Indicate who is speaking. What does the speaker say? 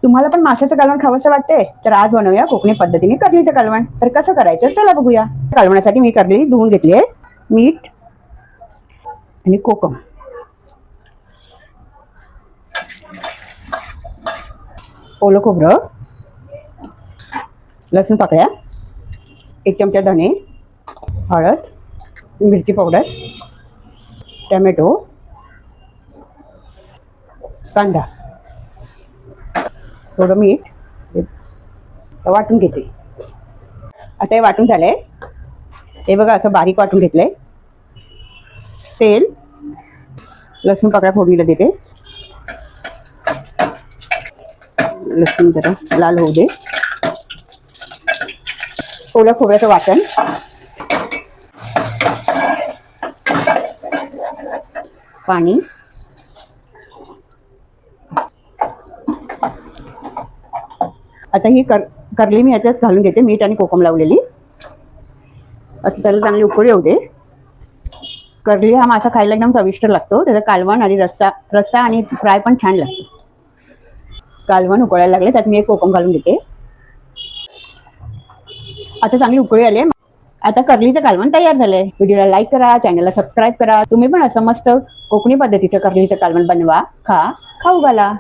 Speaker 1: तुम्हाला पण माशाचं कालवण खावंसं वाटते तर आज बनवूया कोकणी पद्धतीने करलीचं कालवण. तर कसं करायचं चला बघूया. कालवणासाठी मी करली धुवून घेतली आहे. मीठ आणि कोकम, ओलं खोबरं, लसूण पाकळ्या, 1 चमचा धने, हळद, मिरची पावडर, टमॅटो, कांदा, थोडं मीठ वाटून घेते. आता हे वाटून झालंय. हे बघा असं बारीक वाटून घेतलंय. तेल, लसूण पाकळ्या फोडणीला देते. लसूण जरा लाल होऊ दे. ओल्या खोबऱ्याचं वाटण, पाणी, आता ही करली मी याच्यात घालून घेते. मीठ आणि कोकम लावलेली. आता त्याला चांगली उकळी येऊ दे. करली हा मासा खायला एकदम चविष्ट लागतो. त्याचा कालवण आणि रस्सा आणि फ्राय पण छान लागतो. कालवण उकळायला लागले त्यात मी एक कोकम घालून घेते. आता चांगली उकळी आली. आता करलीचं कालवण तयार झालंय. व्हिडिओला लाईक करा, चॅनलला सबस्क्राईब करा. तुम्ही पण असं मस्त कोकणी पद्धतीचं करलीचं कालवण बनवा, खाऊ घाला.